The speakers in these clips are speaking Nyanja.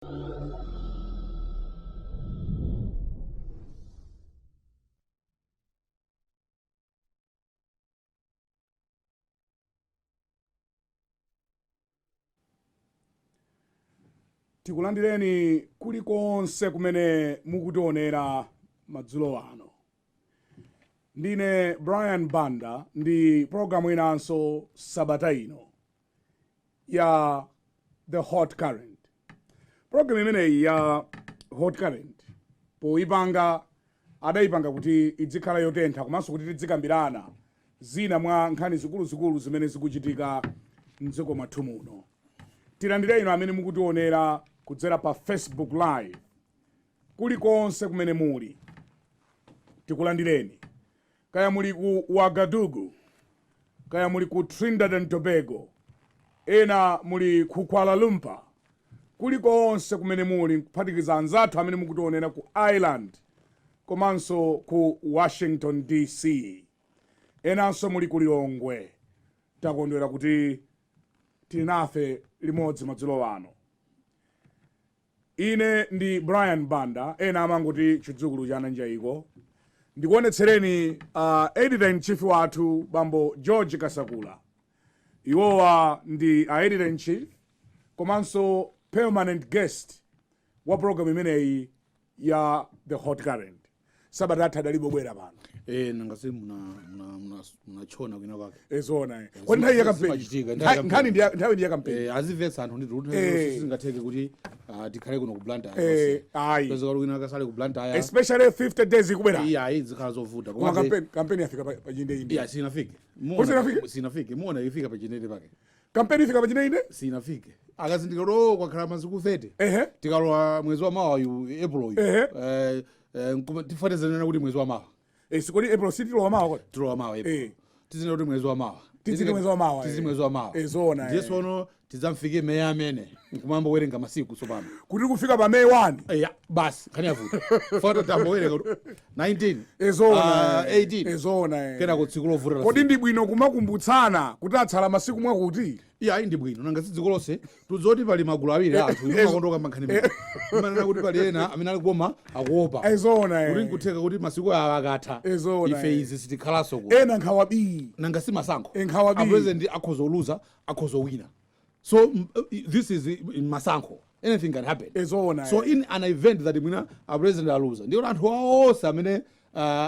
Tikulandireni kulikonse kumene mukutionera madzulo ano. Ndine Brian Banda ndi programu inanso sabata ino ya The Hot Current. Programu imeneyi ya Hot Current poipanga adayipanga kuti idzikhala yotentha komanso kuti tidzikambirana zina mwa nkhani zikuluzikulu zimene zikuchitika mdziko mwathu muno. Tilandire ino amene mukutionera kudzera pa Facebook Live kulikonse kumene muli. Tikulandireni. Kaya muli ku Ouagadougou, kaya muli ku Trinidad and Tobago, ena muli ku Kuala Lumpur, kulikonse kumene muli kuphatikiza anzathu amene mukutionera ku Ireland, komanso ku Washington DC. Enanso muli ku Lilongwe. Takondwera kuti tinafe limodzi madzulo ano. Ine ndi Brian Banda, ena amangoti chidzukulu cha Nanjaiko. Ndikuonetsereni editor-in-chief wathu bambo George Kasakula. Iwowa ndi editor-in-chief komanso permanent guest wa program imeneyi ya The Hot Current. Sabata atha dalibo bwera pano. Nangasi munachona kwina kwake. Ezona. Kwa nthawi ya campaign. Nkhani ndi ya campaign. Azivesa anthu ndi rutu singatheke kuti tikhale kuno ku Blantyre. Ayi. Pezeka kwina kasale ku Blantyre. Especially 50 days ikubera. Iya, zikhala zovuta. Koma campaign yafika pa jinde inde. Iya, sinafike. Sinafike. Muona ifika pa jinde pake. Campaign ifika pa jinde inde? Sinafike. Akazindika ro kwakhala masiku 30. Tikalowa mwezi wa mawa April. Tifanizana kuti mwezi wa mawa. Sikoli April City lo mawa kuti. Tulo mawa April. Tizina kuti mwezi wa mawa. Tizina mwezi wa mawa. Tizina mwezi wa mawa. Ezona. Yesu ono tizamfike meya amene. Kumamba werenga masiku sopano. Kuti kufika pa May 1. Ya, basi khani yavuta. Foto tambo werenga 19. Ezona. 18. Ezona. Kena kutsikulo vuta. Kodi ndi bwino kumakumbutsana kuti atsala masiku mwakuti. Iya ndi bwino nanga sidzikolose tuzoti pali magulu awiri anthu imakondoka mankhani mene. Imana kuti pali ena amene ali koma akuopa. Ezona. Kuti nkutheka kuti masiku awa akatha. Ezona. Ife izi sitikhalaso ku. Ena nkhawabi. Nanga si masankho. Nkhawabi. A president akhoza uluza, akhoza wina. So this is in masankho. Anything can happen. Ezona. So in an event that mwina a president aluza. Ndiyo anthu onse amene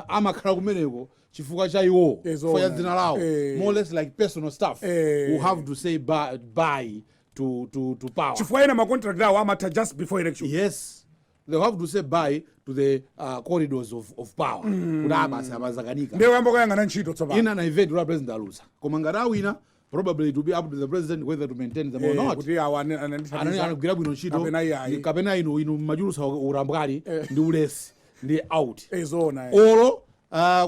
amakhala kumeneko chifukwa cha iwo for ya dzina lawo more or less like personal stuff who have to say bye to power. Chifukwa ena ma contract awo amata just before election. Yes, they have to say bye to the corridors of power. Kuna basa bazakanika. Ndewe ambo kuyangana ntchito tsopano. In an event where president aluza. Koma ngati wina probably it will be up to the president whether to maintain them or not. Kuti awa anagwira bwino ntchito. Kapena ino majulusa urambwali ndi ulesi ndi out. Ezona. Olo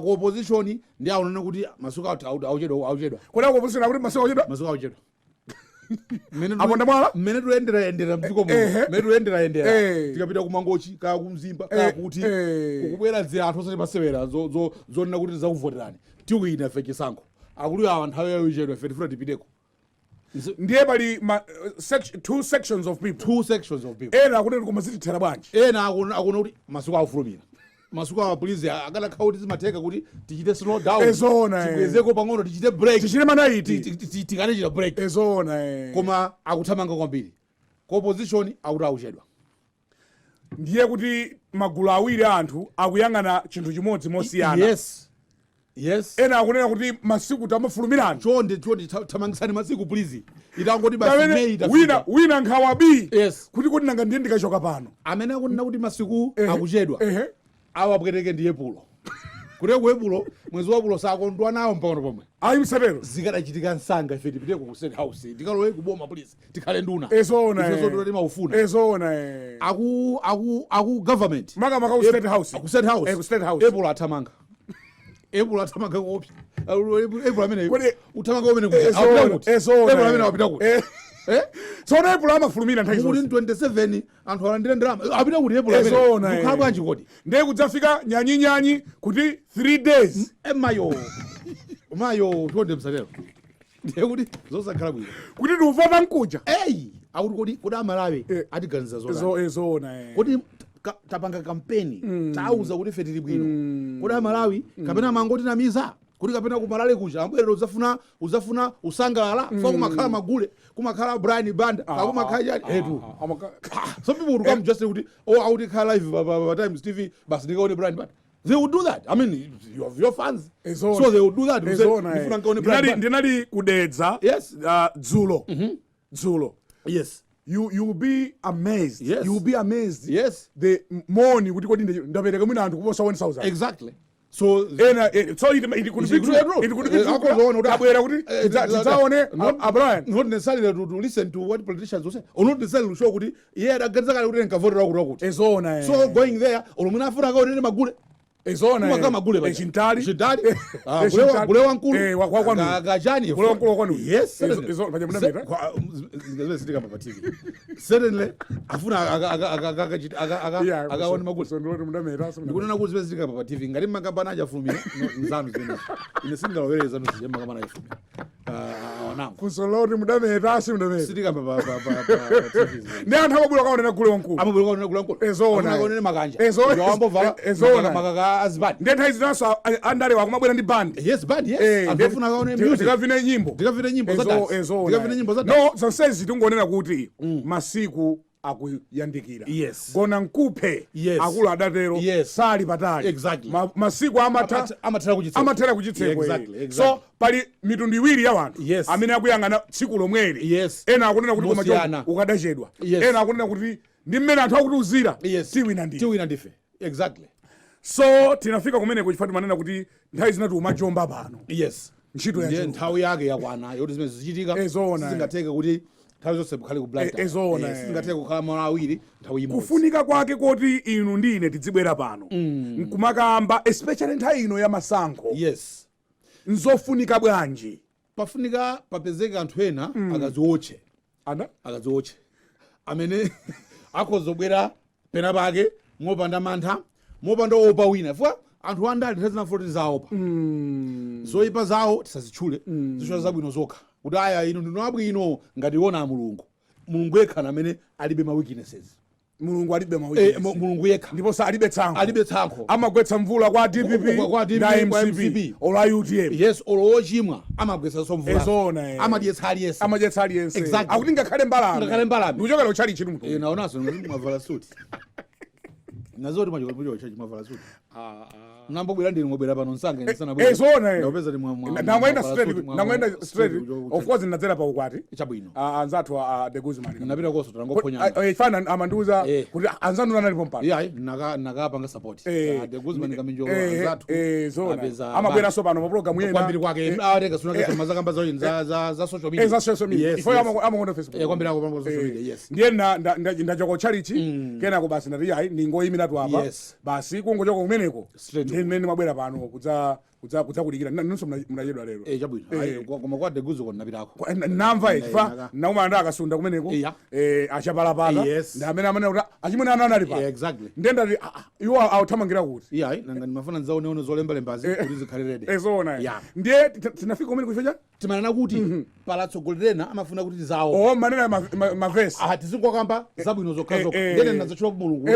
ku opposition ndi aonana kuti masuku auchedwa. Kuna ku opposition akuti masuku auchedwa? Masuku auchedwa. Aponda mwala? Mmene tuyendera mdziko muno. Mmene tuyendera. Tikapita kumangochi kaya kumzimba kaya kuti kukubwera dzira anthu osati pasewera zonena kuti zakuvoterani. Tikuina fe chisankho. Akulu awa nthawi yayo ichedwa fe tifuna tipiteko. Ndiye pali two sections of people. Two sections of people. Ena akuti kumazitithera bwanji. Ena akuna kuti masuku aufulumira. Masuku awa police akadakhala kuti zimatheka kuti tichite slow down. Ezona. Tikwezeko pang'ono tichite break. Tichite manaiti. Tikanechita break. Ezona. Koma akuthamanga kwambiri. Ko opposition akuti auchedwa. Ndiye kuti magulu awiri anthu akuyang'ana chinthu chimodzi mosiyana. Yes. Ena akunena kuti masiku tamafulumirana. Chonde tamangisani masiku please. Itangoti basi May itafika. Wina nkhawabi. Yes. Kuti nanga ndiye ndikachoka pano. Amene akunena kuti masiku akuchedwa. Awa bwereke ndi Epulo. Kule ku Epulo mwezi wa Epulo sakondwa nawo mpano pomwe. Ayi msatero. Zikadachitika nsanga ife tipiteko ku State House. Tikalowe kuboma please. Tikhale nduna. Ezona. Ife zotola maufuna. Ezona. Aku government. Maka ku State House. Ku State House. Ku State House. Epulo athamanga. Epulo athamanga kopi. Epulo amene. Uthamanga umene kuti. Ezona. Epulo amene wapita kuti. So na Epulo amafulumira nthawi zonse. Muri 27 anthu alandira ndalama. Apita kuti Epulo amene. Mukhala bwanji kodi. Ndiye kudzafika nyanyi kuti 3 days. Mayo tonde msatero. Ndiye kuti zosakhala bwino. Kuti nduvota nkuja. akuti kodi amalawi atiganiza zona kodi tapanga kampeni tauza kuti ife tili bwino kodi amalawi kapena mangotinamiza kuti kapena kumalale kuja ambwera uzafuna usangalala fa kumakhala magule kumakhala Brian Banda akumakhala etu some people would come just say kuti auti khala live by Times TV basi ndikaone Brian Banda. They would do that. I mean, you have your fans, so they would do that. Ndinali kudedza. Yes. Dzulo. Dzulo. Yes. You will be amazed. Yes. You will be amazed. Yes. The morning kuti kodi ndapereka mwina anthu kuposa 1000. Exactly. So it could be true. It could be true. Abwera kuti tidzaone Brian. Not necessarily to listen to what politicians will say. Or not necessarily to show kuti agaganza kali kuti nkavotera kuti. So going there, olumuna afuna kaone magule. Ezona magule chintali gule wankulu gajani gule wankulu kwanu yes ezona paje munameta ngazwe sitika pa TV certainly afuna akaona magule so ndoti munameta ndikuona kuti sitika pa TV ngati makambana ajafumira nzanu zene ine sindalawereza no sije makambana ajafumira wanangu kusoloti mudameta munameta sitika pa TV ndi anthu abula kaonera gule wankulu amabula kaonera gule wankulu ezona kaonera makanja ezona ezona azibani ndentha izinanso andale wakumabwera ndi band yes band yes andofuna kaone music tikavine nyimbo za dance tikavine nyimbo za dance no zonsezi tingonena kuti masiku akuyandikira gona nkuphe akulu adatero sali patali exactly masiku amathera kuchitseko so pali mitundu iwiri ya wanthu amene akuyang'ana tsiku lomweli ena akunena kuti koma ukadachedwa ena akunena kuti ndi mmene anthu akutiuzira tiwina ndife exactly. So tinafika kumene kuchifati manena kuti nthawi zinati umajomba pano ntchito ya nthawi yake yakwana yoti zimene zichitika sizingatheke kuti nthawi zonse bukhale ku blind sizingatheke kukhala mwana awiri nthawi imodzi kufunika kwake kuti inu ndine tidzibwera pano nkumakamba especially nthawi ino ya masankho nzofunika bwanji pafunika papezeka anthu ena akaziwotche amene akhozobwera pena pake mopanda mantha mopanda opa wina fwa anthu andali nthazinafoti zaopa zoyipa zawo tisazitchule zichwa zabwino zokha kuti aya ino ndino abwino ngati iwona mulungu yekha amene alibe ma weaknesses mulungu yekha ndipo alibe tsankho amagwetsa mvula kwa DPP na MCP ola UTM yes olochimwa amagwetsa so mvula amadyetsa aliyense akuti ngakhale mbalame ndikuchokera uchali chinu mtu naonaso mwavala suit nazoti mavala suit nambobwera ndini ngobwera pano nsanga ndisana bwera ndopeza ndi nangoenda straight of course ndadzera pa ukwati chabwino anzathu the Guzman napita koso tangoponya ifana amanduza kuti anzanu analipo mpano nakapanga support the Guzman kaminjo anzathu zona amabwera so pano mu program yena kwambiri kwake atenga sunaka mazakamba za social media za social media ifo amakonda Facebook kwambiri ako pa social media yes ndiye ndachoka chalichi kena ko basi ndati hayi ningoyimira tu apa basi kungochoka kumeneko ndimene mabwera pano kudzakudikira nonso mnachedwa lero chabwino koma kwa deguzo kona napitako namva ifa nauma anda akasunda kumeneko achapalapata ndi amene kuti achimwene anali pa ndenda ti iwo awuthamangira kuti nanga ndimafuna ndidzaoneone zolembalembazi kuti zikhalirede ndiye tinafika kumene kuifacha timanena kuti palatsogolerena amafuna kuti tizawo manena mavesi tizingokamba zabwino zokhazokha ndene ndadzatchula ku mulungu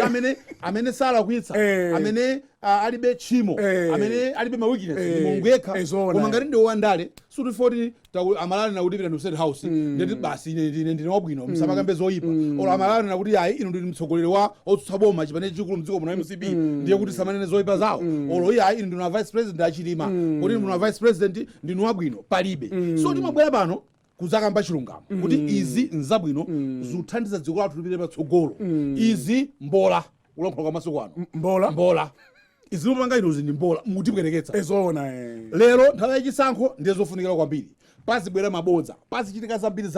amene salakwitsa amene alibe tchimo amene alibe ma weakness ndi mulungu yekha koma ngati ndi wandale sutifoti amalale na kuti pita ndi state house ndeti basi ine ndine wabwino msamakambe zoyipa olo amalale na kuti ayi ino ndi mtsogoleri wa otsutsa boma chipane chikulu mdziko muno MCP ndiye kuti samanene zoyipa zawo olo iye ayi ino ndino vice president achilima kuti ndino vice president ndino wabwino palibe so timabwera pano kuzakamba chilungamo kuti izi nzabwino zuthandiza dziko lathu lipite patsogolo izi mbola ulankhula kwa masiku ano mbola izilopanga inozi ndi mbola mutibwereketsa lero nthawi yachisankho ndiye zofunikira kwambiri pazibwera mabodza pazichitika zambiri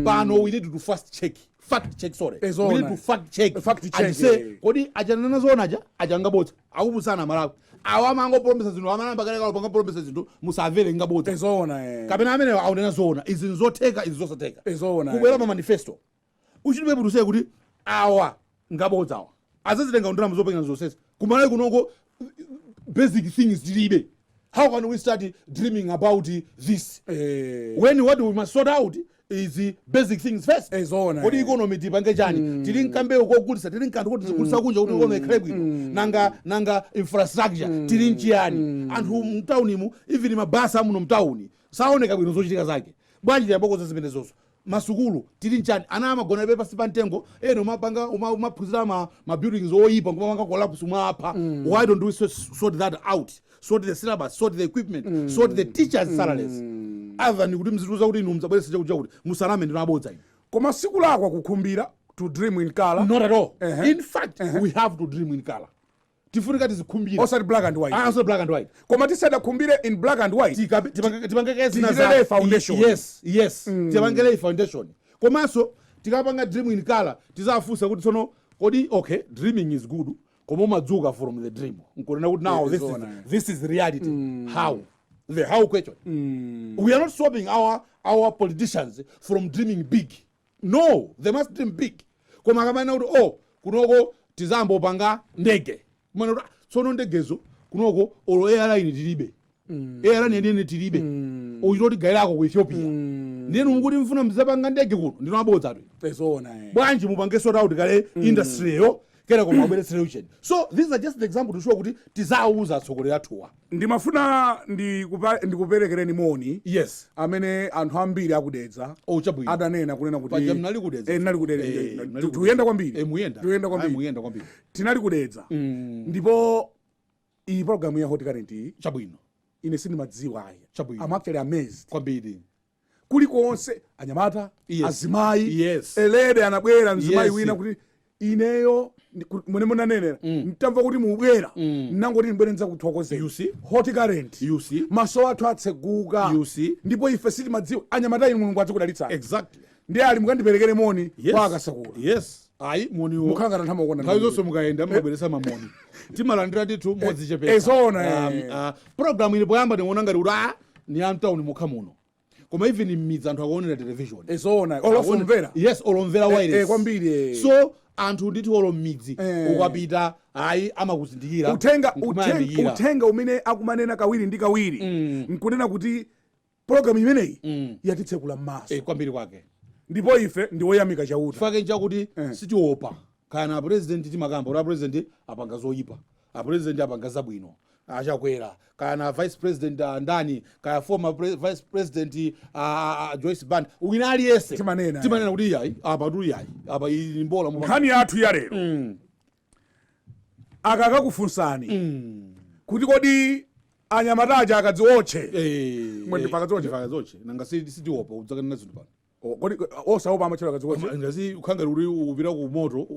pano we need to fact check we need to fact check and say kodi achanena zonaja achangabodza akupusana malawi awa amangopolomesa zinthu amanamba kalekalo pangapolomesa zinthu musamvere ngabodza kapena amene aunena zoona izi nzotheka izi zosatheka kubwera ma manifesto uchitibe putuseye kuti awa ngabodza awa azazitenga ndalama zopangana zonsezi kumalawi kunoko basic things tilibe. How can we start dreaming about this when what we must sort out is basic things first. Kodi economy tipange chani? Tili nkambewu kogulisa, tili nkanthu kuti tigulisa kunja kuti economy ikhale bwino. Nanga infrastructure tili nchiyani. Anthu mtaunimu even mabasa amuno mtauni saoneka bwino zochitika zake. Bwanji tiyabokoza zimenezozo. Masukulu tili nchani ana amagona pepa sipantengo eno mapanga umaphunzira ma buildings oyipa ngomanga collapse mwapha. Why don't we sort that out? Sort the syllabus, sort the equipment, sort the teachers salaries. Other ni kuti mzituza kuti inu mzabwere sije kuja kuti musalame ndino abodza ino. Koma siku lako kukhumbira to dream in color. Not at all. In fact, we have to dream in color. Tifunika tizikhumbira. Also black and white. Also black and white. Koma tisada khumbire in black and white. Tipangeke zina foundation. Yes. Tipangeke foundation. Komanso tikapanga dream in color tizafusa kuti sono kodi okay, dreaming is good. Koma madzuka from the dream. Nkonena kuti now this is reality. How? The how question. We are not stopping our politicians from dreaming big. No, they must dream big. Koma kamana kuti kunoko tizambo panga ndege. Mwana sono ndegezo kunoko olo airline tilibe. Airline ndene tilibe. Uchitoti gairako ku Ethiopia. Ndenu mukuti mfuna mzapanga ndege kuno ndino abodza tu. Bwanji mupange sort out kale industry yo. Kera kwa mabere solution. So these are just the example to show kuti tizauza tsogolera tuwa. Ndimafuna ndikuperekereni moni. Yes. Amene anthu ambiri akudedza. Chabwino. Adanena kunena kuti paja mnali kudedza. Nali kudedza. Tuyenda kwambiri. Tuyenda kwambiri. Tinali kudedza. Ndipo iyi program ya Hot Current. Chabwino. Ine sindimadziwa aya. Chabwino. I'm actually amazed. Kwambiri. Kulikonse anyamata, azimayi, yes. Elede anabwera mzimayi wina kuti ineyo mwene munanenera mtamva kuti mubwera nangoti mbwerenza kuthokozera. You see? Hot Current. You see? Maso athu atseguka. You see? Ndipo ife sitimadziwa anyamata inu Mulungu adzikudalitsani. Exactly. Ndi ali mukandiperekere moni kwa Kasakula. Yes. Ayi moni wo. Mukhanga nthawi kuona. Khawizo so mukaenda mubweresa mamoni. Timalandira ndithu modzi chepesa. Ezona. Program ilipo yamba ndikuona ngati kuti ni amtown mukha muno. Koma even midzi anthu akuonera television. Ezona. Olomvera. Yes, olomvera wireless. Kwambiri. So anthu nditi olomidzi ukapita ayi amakuzindikira. Utenga umene akumanena kawiri ndi kawiri. Nkunena kuti program imeneyi yatitsekula maso. Kwambiri kwake. Ndipo ife ndiwoyamika chauta. Fake nchakuti sitiopa. Kana president timakamba ora president apanga zoyipa. A president apanga zabwino. Achakwera. Kana vice president ndani, kaya former vice president Joyce Band. Wina aliyese. Timanena kuti yayi, apa tuli yayi. Apa imbola mu. Nkhani yathu ya lero. Akakakufunsani. Kuti kodi anyamataja akadziotche. Mwende pakadziotche. Nanga sitiopa udzakana nazo pano. Kodi osaopa amachero akadziotche. Ngazi ukhanga uri upira ku moto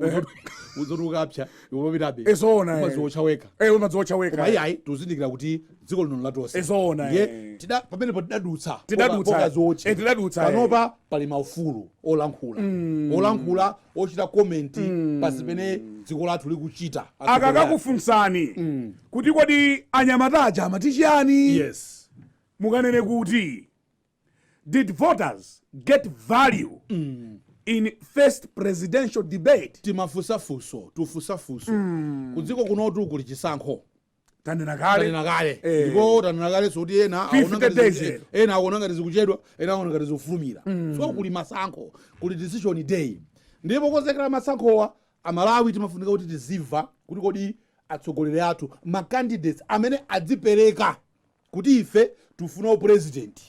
uzorukapcha ubabirabe. Ezona. Umazocha weka. Umazocha weka. Koma yayi tuzindikira kuti dziko lino latose. Ezona. Tida pamene tidadutsa. Tidadutsa. Panopa pali maufulu olankhula ochita comment pasi pene dziko lathu likuchita. Akakakufunsani kuti kodi anyamataja amati chiyani? Yes. Mukanene kuti did voters get value in first presidential debate? Timafusafuso. Kudziko kunotu kuli chisankho. Tanena kale. Ndipo tanena kale soti ena aona ngati zikuchedwa, ena aona ngati zofulumira. So kuli masankho, kuli decision day. Ndipo kozekera masankhowa amalawi timafunika kuti tiziva kuti kodi atsogoleri athu ma candidates amene adzipereka kuti ife tufuna president.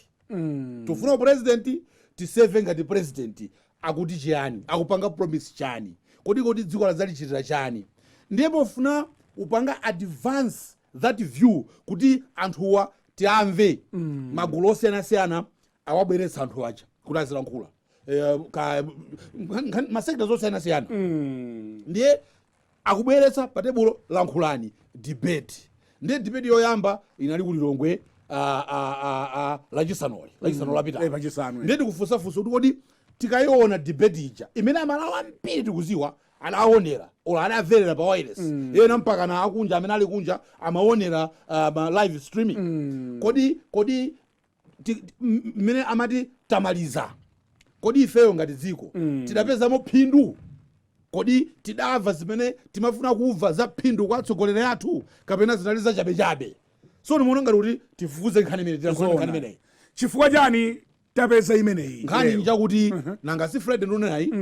Tufuna president tiseve ngati president akuti chiyani, akupanga promise chani. Kodi dziko lazalichitira chani. Ndipo funa upanga advance that view kuti anthuwa tiamve magulu osiyana awabweretsa anthu aja kuti azilankhula. Masekta zosiyana. Ndiye akubweretsa pa tebulo lankhulani debate. Ndiye debate yoyamba inali ku Lilongwe lachisanu lapita. Ndiye tikufusafusa kuti kodi tikayiona debate ija imene amalawi ambiri tikuziwa anaonera ola anaverera pa wireless yena mpaka na akunja amene ali kunja amaonera live streaming. Kodi mene amati tamaliza. Kodi ifeyo ngati dziko tidapezamo phindu. Kodi tidamva zimene timafuna kumva za phindu kwa atsogoleri athu kapena zinaliza chabechabe. So nimuona ngati kuti tifufuze nkhani imene tilankhula nkhani imeneyi. Chifukwa chani tapeza imeneyi nkhani njakuti nanga si Fred Ndunayi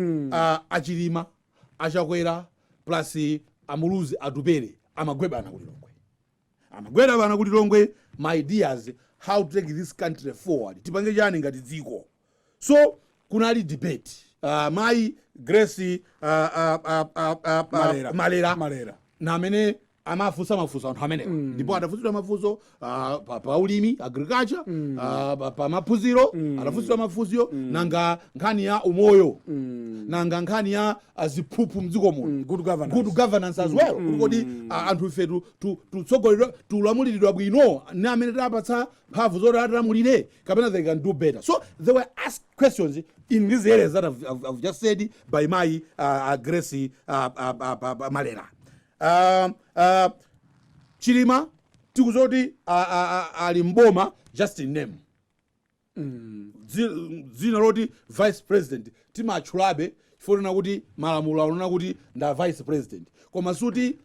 achilima achakwera plus amuluzi atupere amagwebana kuti Longwe my ideas how to take this country forward tipange chani ngati dziko. So kunali debate mai Grace Malera na amene amafusa anthu amenewa ndipo adafusidwa mafunso pa ulimi agriculture pa maphunziro adafusidwa mafunso nanga nkhani ya umoyo nanga nkhani ya ziphuphu mdziko muno good governance as well kuti anthu ife tutsogolera tulamuliridwa bwino na amene tapatsa mphamvu zoti atilamulire kapena they can do better. So they were asked questions in these areas that I've just said by my Grace Malera. Chilima tikuzoti ali mboma just in name dzina loti vice president timachulabe chifukwa kuti malamulo alona kuti nda vice president koma suti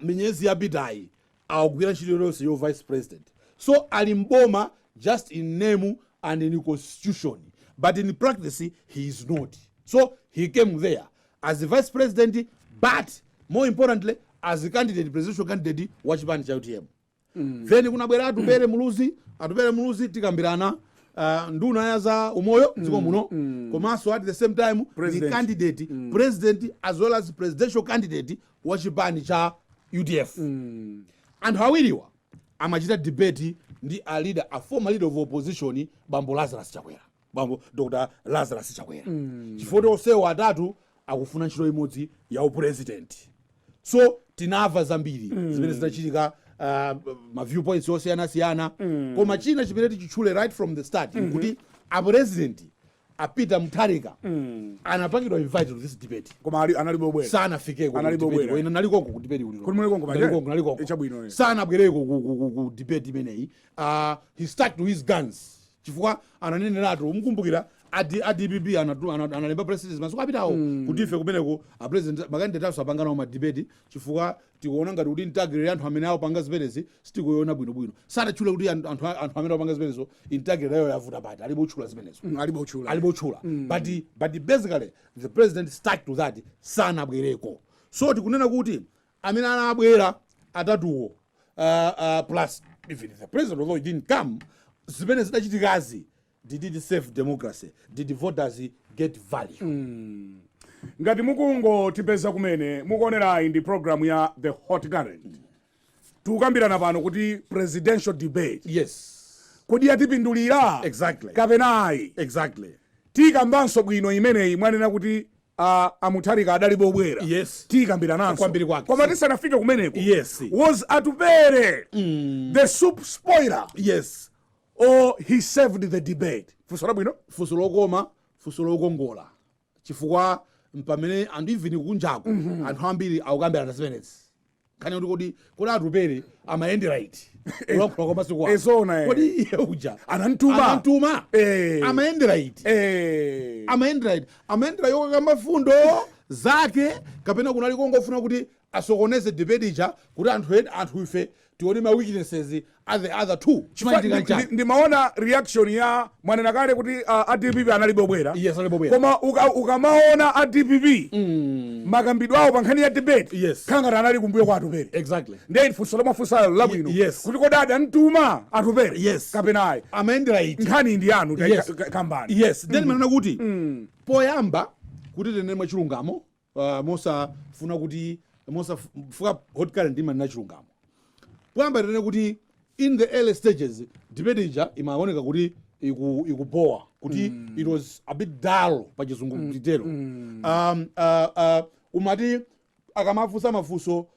minyezi yapitayi awagwira ntchito yonse yo vice president. So ali mboma just in name and in constitution, but in practice he is not. So he came there as the vice president, but more importantly as a candidate, presidential candidate wa chipani cha UTM. Then kunabwera atupere muluzi tikambirana nduna ya za umoyo dziko muno komanso at the same time the candidate president as well as presidential candidate wa chipani cha UDF. And hawiriwa amachita debate ndi a leader, a former leader of opposition Bambo Lazarus Chakwera, Bambo Dr. Lazarus Chakwera. Chifukwa onsewo atatu akufuna ntchito imodzi ya upresident. So tinava zambiri zimene zinachitika ma viewpoints yosiyana koma china chimene tichitchule right from the start kuti a president apita Mutharika anapangidwa invite to this debate koma analibobwera sana fikeko analibobwera ina nalikonko ku debate kuli nalikonko echabwino sana abwereko ku debate imeneyi. He stuck to his guns chifukwa ananeneratu umkumbukira ADBB analemba president masuku apitawo kuti ife kumeneko a president makandidate apangana ma debate chifukwa tikuona ngati kuti integrity anthu amene apanga zimenezi sitikuona bwino sana chula kuti anthu amene apanga zimenezo integrity yayo yavuta pati alibochula zimenezo alibochula but basically the president stuck to that sana abwereko. So tikunena kuti amene anabwera atatuwo plus even the president although he didn't come zimene zidachitikazi did it save democracy? Did the voters get value? Ngati mukungo tipeza kumene mukuonera ndi program ya The Hot Current. Tukambirana pano kuti presidential debate. Yes. Kodi yatipindulira? Exactly. Kapenayi. Exactly. Tikambanso bwino imeneyi mwanena kuti Mutharika adalibobwera. Yes. Tikambirananso. Koma tisanafike kumeneko. Yes. Was atupere the soup spoiler? Yes. Or he saved the debate. Fusolo bwino? Fusolo koma, fusolo kongola. Chifukwa mpamene and even kunjaku anthu ambiri akukambirana zimenezi. Kani kuti atupere amaendi right. Ulokho koma sikwa. Ezona kodi iye uja anantuma. Amaendi right. Amaendi right yokamba fundo zake kapena kunali kongofuna kuti asokoneze debate ija kuti anthu ife tione ma weaknesses are the other two. Ndimaona reaction ya mwanena kale kuti ADPP analibobwera. Yes, analibobwera. Koma ukamaona ADPP makambidwa awo pankhani ya debate. Yes. Kanga anali kumbuyo kwa atupere. Exactly. Ndiye ifunso lomafusalo labwino. Yes. Kuti kodadi antuma atupere. Yes. Kapenayi. Amaendi right. Nkhani ndi yanu kambani. Yes. Then manena kuti poyamba kuti tene mwachilungamo mosafuna kuti mosafuka Hot Current ndi manena chilungamo. Poyamba tene kuti in the early stages debate ija imaoneka kuti ikubowa kuti it was a bit dull pa chizungu kitero. Umati akamafusa mafuso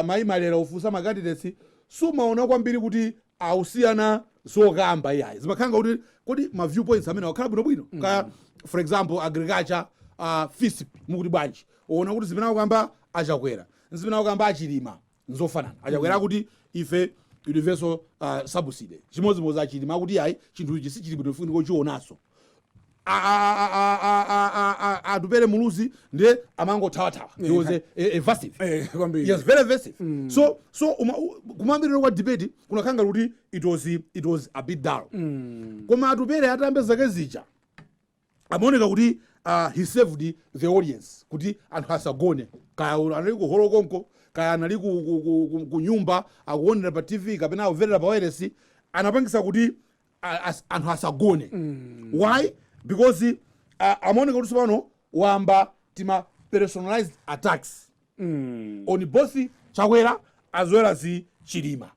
maimalera ufusa makandidates sumaona kwambiri kuti ausiyana zokamba iyayi zimakhanga kuti ma viewpoints amene wakhala bwinobwino kaya for example agriculture FISP mukuti bwanji uona kuti zimene akukamba achakwera zimene akukamba achilima nzofanana achakwera kuti ife universal subsidy chimodzimodzi achilima kuti yayi chinthu ichi sichili bwino funika kuchionaso atupere muluzi ndiye amangothawa-thawa. He was evasive. Yes, very evasive. So kumambiriro kwa debate kunakhanga kuti it was a bit dull. Koma atupere atambe zake zija amaoneka kuti he saved the audience kuti anthu asagone, kaya anali kuholo konko, kaya anali ku nyumba akuonera pa TV kapena akuverera pa wireless, anapangisa kuti anthu asagone. Why? Because amaoneka kuti pano wamba tima personalized attacks on both Chakwera as well as Chilima.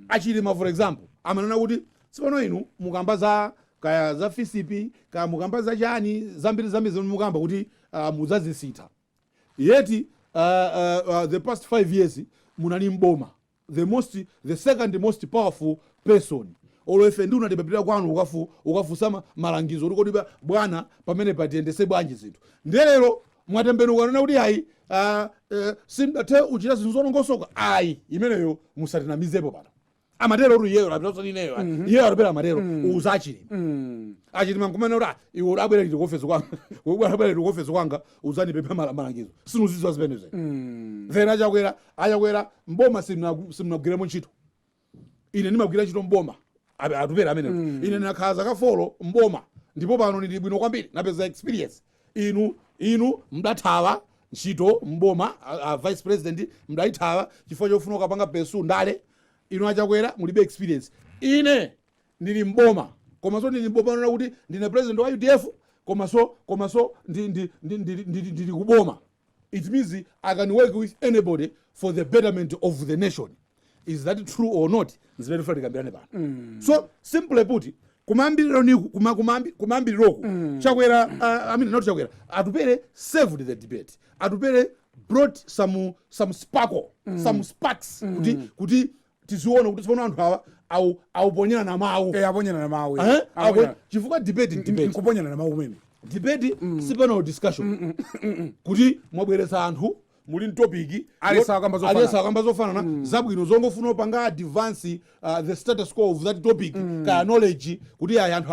Achilima, for example, amanena kuti sipano inu mukamba za kaya za FCP kaya mukamba za chani zambiri mukamba kuti muzazisita. Yeti the past 5 years munali mboma, the second most powerful person. Oloefe ndi unatibapitira kwanu ukafusa malangizo kuti kodi bwana pamene patiyendese bwanji zinthu. Ndelero mwatembenuka nena kuti ayi simdathe uchita zinthu zonongosoka, ayi imeneyo musatinamizepo pano. Amatero kuti iyeyo lapita usanineyo, iyeyo alipera amatero uza Achilima. Achilima nkumene kuti iwe udabwera liti kuofesi kwanga, udabwera liti kuofesi kwanga uzandipepa malangizo. Sinuzizwa zimenezo. Then achakwera mboma simnagwiremo ntchito. Ine ndimagwira ntchito mboma. Atupera amene ine nakhaza kafolo mboma ndipo pano ndili bwino kwambiri napeza experience. Inu mdathawa ntchito mboma, vice president mdaithawa chifukwa chofuna kapanga pesu ndale. Inu Achakwera mulibe experience. Ine ndili mboma, komanso ndili mboma nona kuti ndine president wa UDF, komanso ndili kuboma. It means I can work with anybody for the betterment of the nation. Is that true or not? It's very funny kambirane pano. So simply put, kumambiriro Chakwera, I mean not Chakwera, Atupere saved the debate. Atupere brought some sparkle, some sparks kuti tiziona kuti sipona anthu awa awuponyana na mawu. Aponyana na mawu. Chifukwa debate nkuponyana na mawu mene. Debate sipano discussion. Kuti mwabweresa anthu muli ntopiki alesa kamba zofanana zabwino zongofuna opanga advance the status quo of that topic kaya knowledge kuti anthu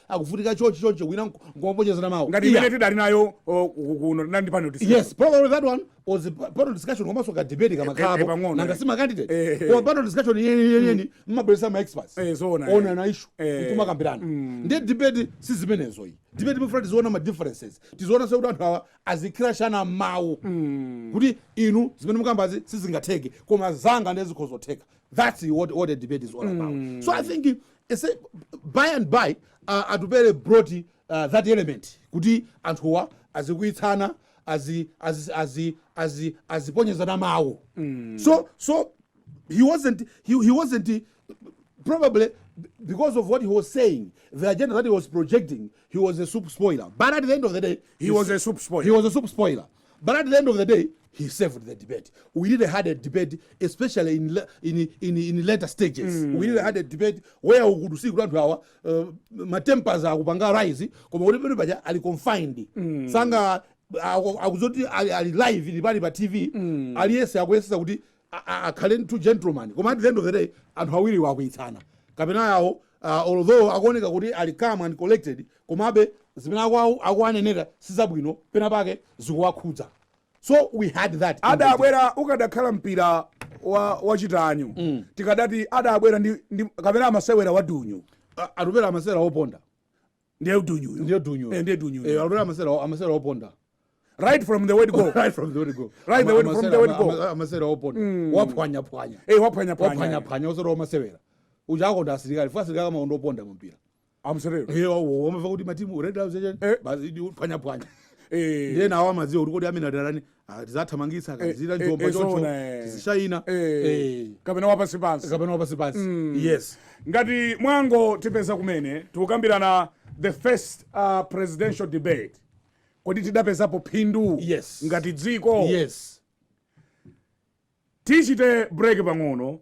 akuvutika chonchi wina ngombonyezana mawu ngati imene tidali nayo kuno nandi pano discussion. Yes, probably that one was a part of discussion komanso ka debate kama khabo nanga sima candidate ko part of discussion yeni mabweresa ma experts ona na issue kutuma kambirana ndi debate sizimenezo iyi debate mufuna tiziona ma differences tiziona se kuti anthu awa azikirashana mawu kuti inu zimene mukambazi sizingatheke koma zanga ndezikhozotheka. That's what the debate is all about. So I think by and by Atupere brought that element kuti anthuwa azikuitsana aziponyezana mawu. So he wasn't probably because of what he was saying, the agenda that he was projecting, he was a soup spoiler. But at the end of the day, he was a soup spoiler. But at the end of the day, he saved the debate. We really had a debate, especially in later stages. We really had a debate where we could see our tempers are kupanga rise, koma ulipendo baja ali confined. Sanga akuzoti ali live in pa TV, aliyese akwesa kuti akhale two gentlemen. Koma at the end of the day, anthu awiri wakuitsana. Kapena yawo although akuoneka kuti ali calm and collected, komabe zimene akuanenera sizabwino pena pake zikuwakhudza. So we had that. Adabwera ukadakhala mpira wa chitanyu. Tikadati adabwera ndi kapena amasewera wa dunyu. Atupera amasewera oponda. Ndiye dunyu. Ndiye dunyu. Atupera amasewera oponda. Right from the word go. Right from the word go. Amasewera oponda. Waphwanya. Waphwanya osero amasewera. Ujakonda asilikali. Fa asilikali kama oponda mpira. Amserero. Wamva kuti matimu Red House basi phwanya. Ndiye nawo amadziwa kuti kodi amene darani tizathamangisa kazira njomba choncho tizishayina kapena wapasi pansi. Yes, ngati mwango tipeza kumene tikukambirana the first presidential debate kodi tidapezapo phindu. Yes, ngati dziko. Yes, tichite break pang'ono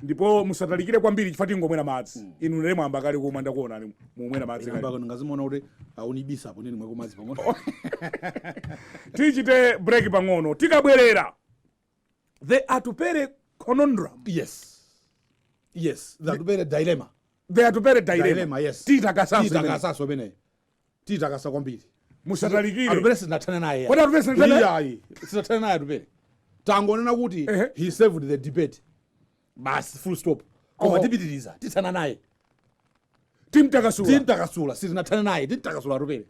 ndipo musatalikire kwambiri chifukwa tingomwera madzi. Inu nere mwamba kali kumwe ndakuona mumwera madzi kali. Ngazimona kuti aunibisa apo nini mwe kumadzi pang'ono. Tichite break pang'ono tikabwerera the Atupere conundrum. Yes, the Atupere dilemma. The Atupere dilemma. Yes. Titakasaso bene. titakasa kwambiri musatalikire atupere sinathana naye kodi atupere sinathana naye atupere tangonena kuti he saved the debate basi full stop koma tipitiriza titsana naye timtakasula sitinathana naye timtakasula atupere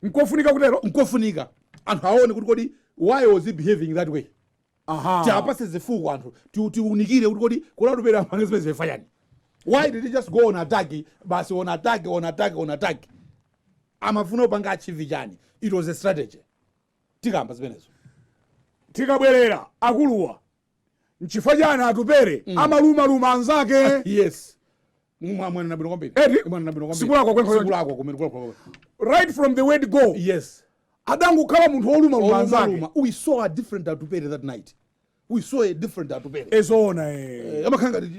nkofunika kutero nkofunika anthu aone kuti kodi why was he behaving that way tiapase zifuko anthu tiunikire kuti kodi atupere amange zimene zifayani. Why did he just go on attack basi on attack amafuna upanga achieve chani? It was a strategy. Tikamba zimenezo tikabwerera akuluwa nchifukwa chani atupere amaluma anzake yes mwana nabino kwambiri right from the word go yes adangu kala munthu oluma anzake. We saw a different atupere that night. We saw a different atupere. Ezona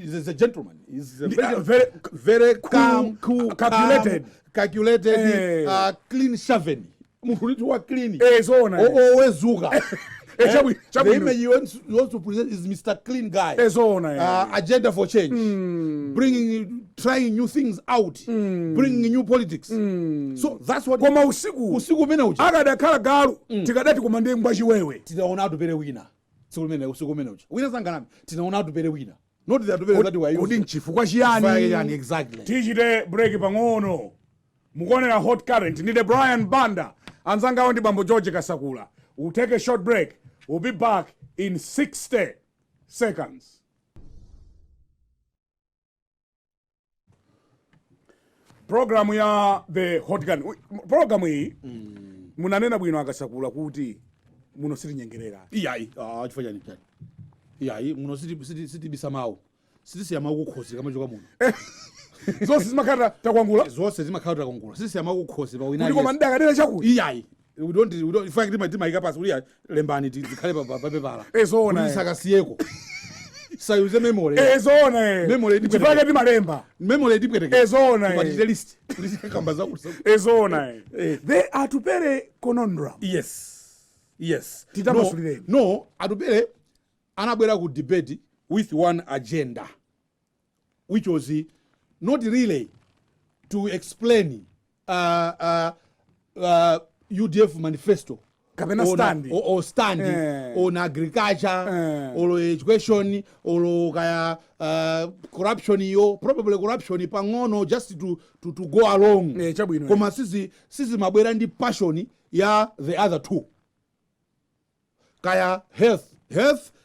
is a gentleman. He's very calm, cool, calculated, clean shaven. Munthu wa clean. Ezona always zuga. The image you want to present is Mr. Clean guy. Agenda for change, trying new things out, bringing new politics. So that's what. Koma usiku mena uchi. Akadakhala galu tikadati kumande ngwachi wewe. Tinaona atupere wina. Usiku mena uchi. Wina sanganami. Tinaona atupere wina. Not the atupere that were used. Chifukwa chiyani? Exactly. Tichite break pang'ono. Mukonera hot current. Nide Brian Banda. Anzanga ndi Bambo George Kasakula. We'll take a short break. We'll be back in 60 seconds. Program ya the hot gun. Program hii munanena bwino Akasakula kuti muno siti nyengerera. Iyayi, chifanya ni chani. Iyayi, muno siti bisamawo. Siti siyamawo kukhosi kama joka muno. Zose zimakhala takwangula? Zose zimakhala takwangula. Siti siyamawo kukhosi pa winani. Kuti komandaka dele chakuti? Iyayi. We don't in fact tima ikapasa uli lembani tikhale papepala. Ezona. Sakasiyeko. Sayuze memory. Ezona. Memory ndi chifake ndi malemba. Memory ndi pweteke. Ezona. But the list. Uli kamba za kuti. Ezona. They atupere conundrum. Yes. Titabasulire. No, atupere anabwera ku debate with one agenda, which was not really to explain UDF manifesto or standing on agriculture or education or corruption probably corruption pangono just to go along. Koma sisi mabwera ndi passion ya the other two. Kaya health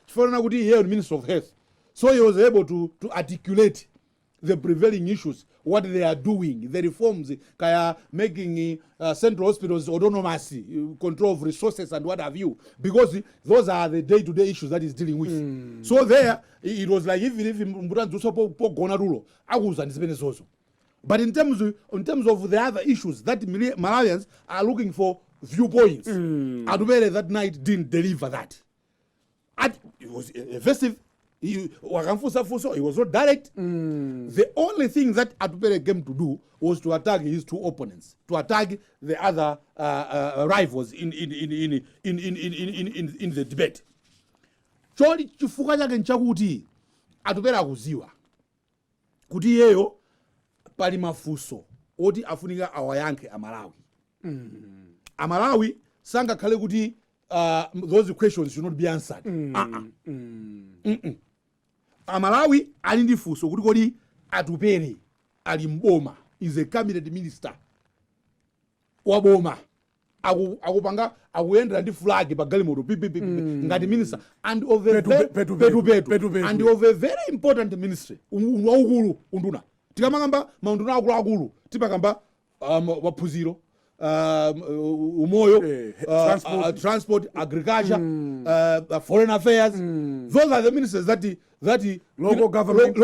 chifana kuti here Minister of Health, so he was able to articulate the prevailing issues, what they are doing, the reforms, kaya making central hospitals autonomous, control of resources and what have you, because those are the day-to-day issues that he's dealing with. So there, it was like even if gona rulo, akuza ndisipene zozo. But in terms of the other issues that Malawians are looking for viewpoints, Adubere that night didn't deliver that. It was evasive. He was not direct. The only thing that Atupere came to do was to attack his two opponents, to attack the other rivals in the debate. Choli chifuka chake nchakuti Atupere akuziwa kuti yeyo pali mafunso oti afunika awayankhe Amalawi. Amalawi sangakhale kuti those questions should not be answered. Amalawi ali ndi funso kuti kodi Atupere ali mboma, is a cabinet minister waboma, akupanga akuyendera ndi flag pa galimoto ngati minister and of a and of a very important ministry waukulu unduna. Tikamangamba maunduna akulu tipakamba waphunziro, umoyo, transport, agriculture, foreign affairs. Those are the ministers that local government.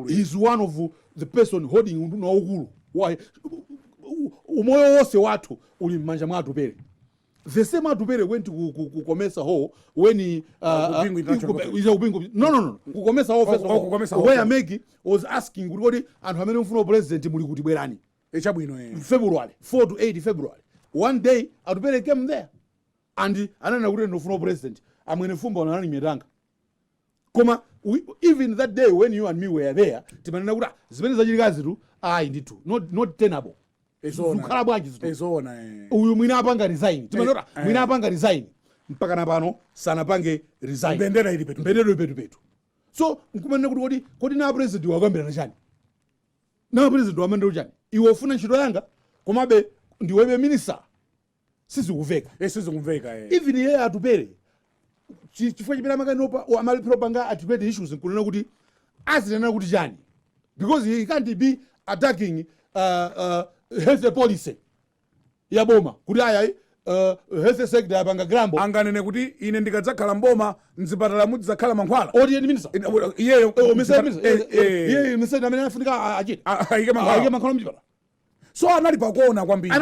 He's one of the person holding unduna ukulu. Why? Umoyo wose watu uli mmanja mwa Atupere. The same Atupere went to Kukomesa Ho when he Kukomesa Ho first of all, where Megi was asking Gurodi and how many mfuno president muli kuti bwerani. February 4 to 8 February. One day Atupere came there and anana kuti no mfuno president amwene fumba onani miranga. Koma even that day when you and me were there, timanena kuti zimene zachilikazi tu ndithu not tenable zikukhala bwanji uyu mwina apanga resign timanota mwina apanga resign mpaka napano sanapange resign mbendera ili petu so nkumanena kuti kodi na president wakambirana chani na president wamandira chani iwe ufuna ntchito yanga komabe ndiwebe minister sizikumveka even yeye atupere chifukwa chimene amakanopa amalipiro panga atipete issues nkunena kuti azinena kuti chani because he can't be attacking health policy ya boma kuti ayayi health sector yapanga grambo anganene kuti ine ndikadzakhala mboma mzipatala mudzakhala mankhwala odi minister iyeyo minister amene afunika achite ayike mankhwala mzipatala so anali pakona kwambiri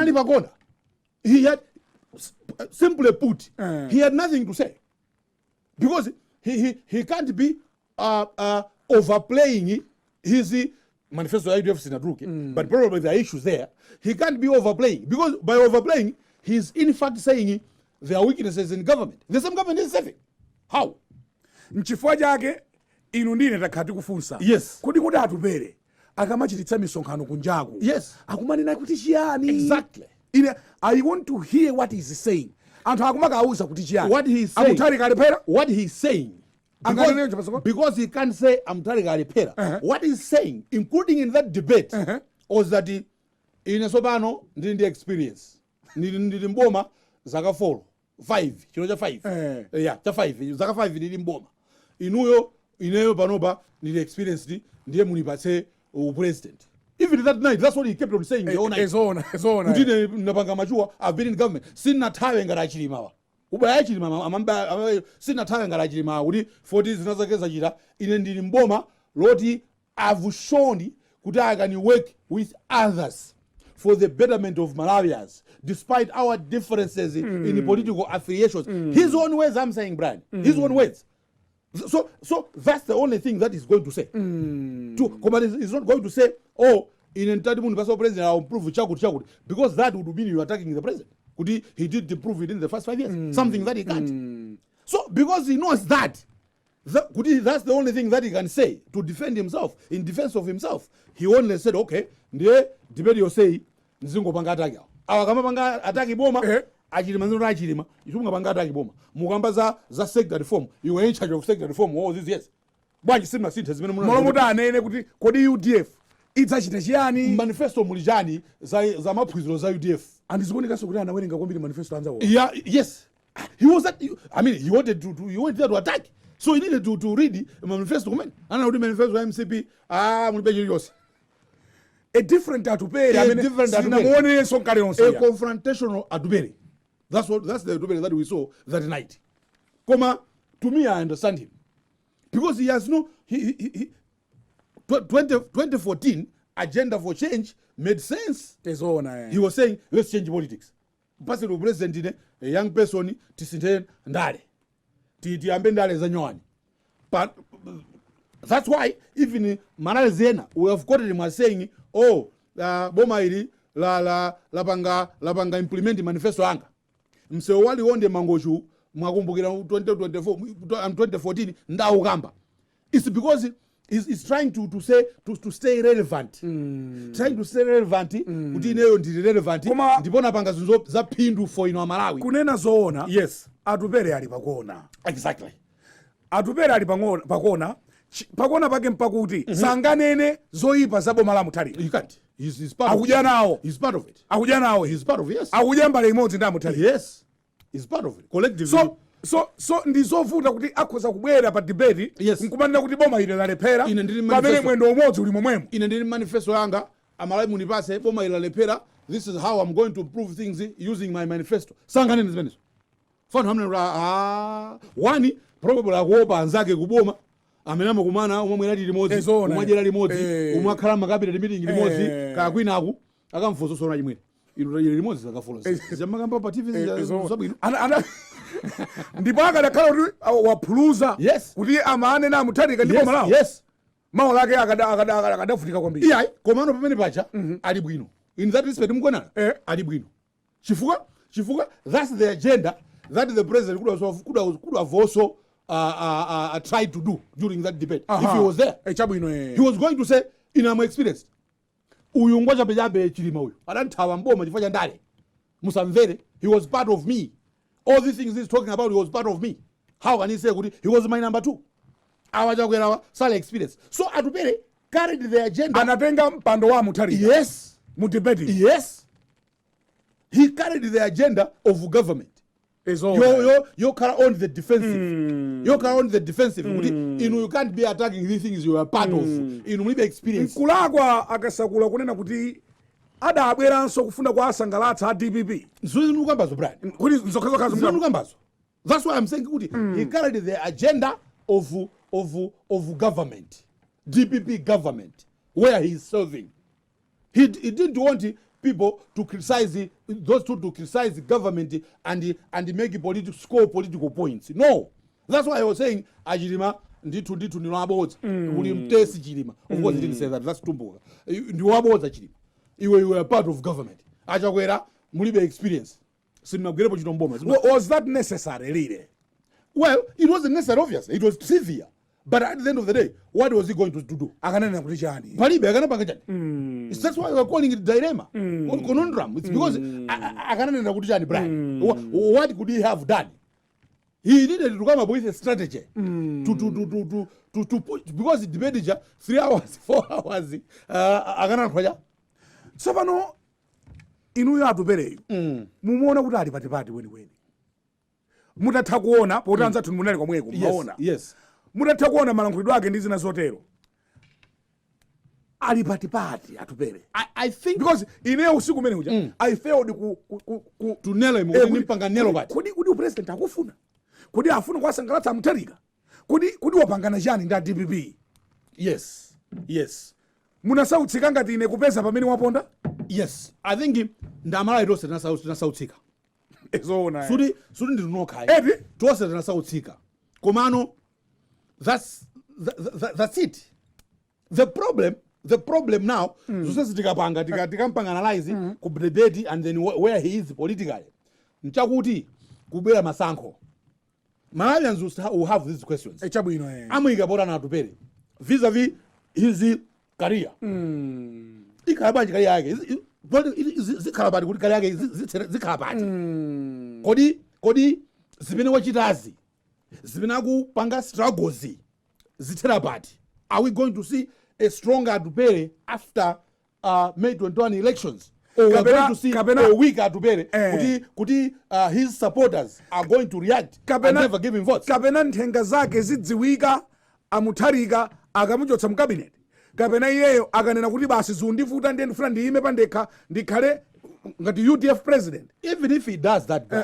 he had simply put he had nothing to say because he can't be overplaying his manifesto IDF sinatruke but probably there are issues there. He can't be overplaying because by overplaying he's in fact saying there are weaknesses in government. The same government is saving. How? Nchifukwa chake inu ndine takhati kufunsa yes kuti atupere akamachititsa misonkhano kunjaku yes akumanena kuti chiyani exactly I want to hear what he's saying anthu akumakauza kuti chiyani what he's saying amutari kalipera what he's saying because he can't say amutari kalipera what he's saying including in that debate was that inesopano ndindi experience ndili mboma zaka 5 chino cha 5 yeah cha 5 zaka 5 ndili mboma ineyo panopa ndili experienced ndiye munipatse president. Even that night, that's what he kept on saying the whole night. Kutine napanga machua, I've been in government. Sina tawe ngara chilimawa. Ubaya chilimawa, amamba sina tawe ngara chilimawa. Kuti 40 zinazakeza jira, ine ndili mboma, loti I've shown kuti I can work with others for the betterment of Malawians, despite our differences in political affiliations. His own words, I'm saying, Brian. His own words. So that's the only thing that he's going to say. He's not going to say, oh, in entitlement president, I'll improve chakud, because that would mean you're attacking the president. Could he did improve it in the first 5 years? Something that he can't. So because he knows that's the only thing that he can say to defend himself, in defense of himself. He only said, okay, the debate you say, Nzingo panga ataki. Awakama panga ataki boma. Achilima nzino achilima itunga pangata akiboma mukamba za sector reform you were in charge of sector reform all these years bwanji sima sinthe zimene molomuta anene kuti kodi UDF idzachita chiyani manifesto mulijani za maphwiziro za UDF andizikuoneka kuti anawerenga kwambiri manifesto anzawo yes he was that I mean he wanted there to attack so he needed to read manifesto comment ana kuti manifesto ya MCP mulibeje yose a different atupere sinamuone so kale onse a confrontational atupere. That's the debate that we saw that night. To me, I understand him. Because he has 2014 agenda for change made sense. He was saying, let's change politics. Person of president, a young person, tisinte ndale. Tiambe ndale za nyuani. But that's why even Manal Zena, we have quoted him as saying, oh, boma ili la panga implement manifesto anga. Mseo wali wonde mangoju mwakumbukira 2014 ndawo kamba. It's because he's trying to say to stay relevant. Trying to stay relevant kuti ineyo ndili relevant ndipona panga zinzo za phindu for ino Malawi. Kunena zoona. Yes. Atupere ali pakona. Exactly. Atupere ali pakona pake mpakuti sanganene zoyipa za boma la Mutali. You can't. He's part of it. He's part of it. He's part of it, yes. Akujambala imodzi nda Mutali. Yes. He's part of it. Collectively. So ndizovuta kuti akhoza kubwera pa debate nkumanena kuti boma ile lalephera pamene mwendo umodzi uli momwemo. Ine ndili manifesto yanga Amalawi munipase boma ile lalephera. This is how I'm going to improve things using my manifesto. Sanganene zimenezo. Fano hamne one probably akuopa anzake kuboma. Amenamo kumana umwe mwelati limodzi umwajera limodzi umwakhala makabineti meeting limodzi kakwina aku akamfuso sona chimwene ino limodzi zakafulo zamakamba pa TV zabwino ndipo akadakhala kuti waphuluza kuti amane na muthatika ndipo malawo mawu lake akadafutika kwambiri iyayi komano pamene pacha ali bwino in that respect mukona ali bwino chifukwa that's the agenda that the president could have also tried to do during that debate. If he was there, he was going to say, in my experience, uyu ngwacha pejabe chilima uyu adathawa mboma chifukwa cha ndale musamvere he was part of me all these things he's talking about he was part of me how can he say kuti he was my number 2 awa chakwerawa sale experience so Atupere carried the agenda anatenga mpando wa Mutharika yes mu debate yes he carried the agenda of government you carry on the defensive you carry on the defensive you can't be attacking these things you are part of mulibe experience kulagwa Kasakula kunena kuti adabweranso kufuna kwa asangalatsa DPP nzonukambazo Brian kuti nzokazo that's why I'm saying kuti he carried the agenda of government DPP government where he is serving he didn't want people to criticize those two to criticize the government and make score political points. No, that's why I was saying Ajilima nditu ni wabodza uli mtesi Chilima. Of course he didn't say that. That's tumbuka. Ndi wabodza Chilima. You were part of government. Achakwera mulibe experience. Sinagwerepo chitomboma. Was that necessary really? Well, it wasn't necessary obviously. It was trivial. But at the end of the day, what was he going to do? Akanena kuti chani? Palibe akanapanga chani. That's why we're calling it dilemma or conundrum. It's because akanena kuti chani Brian. What could he have done? He needed to come up with a strategy to push because the debate 3 hours, 4 hours. Akanena kwaja. So pano inuyo Atupere mumuona kuti ali patipati weni. Mutatha kuona potanza tunmunali komweko muona. Yes. Mutatha kuona malankhulidwe ake ndi zina zotero ali patipati Atupere. I think because ineyo usiku umene uja I failed to nail him mpanga nelo pati kodi president akufuna kodi afuna kwasangalatsa Mutharika kodi wapangana chani ndi DPP. Yes munasautsika ngati ine kupeza pamene waponda. Yes, I think ndamala itose nasautsika ezona sudi ndinokai eti tose nasautsika komano that's it. The problem now zose tikapanga tikampanga analyze ku debate and then where he is politically nchakuti kubera masankho Malawians will have these questions echabwino amuyika bora na Atupere vis-a-vis his career ikalabanje career yake zikalabati kuti career yake zikalabati kodi zimene wachitazi zimene akupanga struggles ziterabati. Are we going to see a stronger Atupere after May 21 elections? Or we're going to see a weaker Atupere kuti his supporters are going to react and never give him votes? Kapena nthenga zake zidziwika Mutharika akamuchotsa mkabinet. Kapena iyeyo akanena kuti basi zundivuta ndiye ndifuna ndiyime pandekha ndikhale ngati UDF president. Even if he does that guy,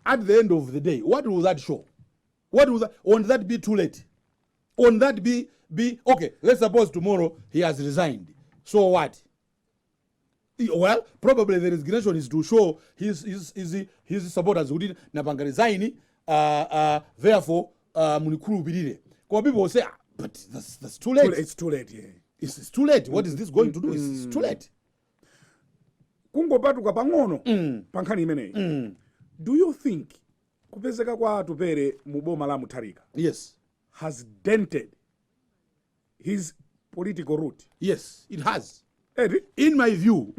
at the end of the day, what will that show? Won't that be too late? Won't that be okay? Let's suppose tomorrow he has resigned. So what? Well, probably the resignation is to show his supporters who did napanga resign. Therefore, munikhulupirire. Because people will say, but that's too late. It's too late. Yeah. It's too late. What is this going to do? It's too late. Kungopatuka pang'ono pankhani imeneyi. Do you think kupezeka kwa Atupere mu boma la Mutharika has dented his political route? Yes, it has. Eddie? In my view,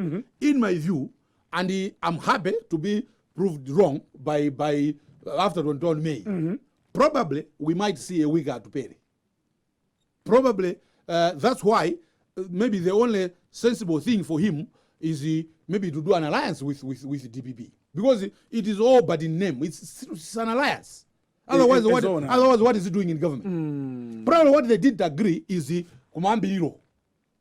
and I'm happy to be proved wrong by after 21 May. Probably we might see a weaker Atupere. Probably that's why maybe the only sensible thing for him is maybe to do an alliance with DPP. Because it is all but in name. It's an alliance. Otherwise, what is he doing in government? Probably what they didn't agree is kumambiro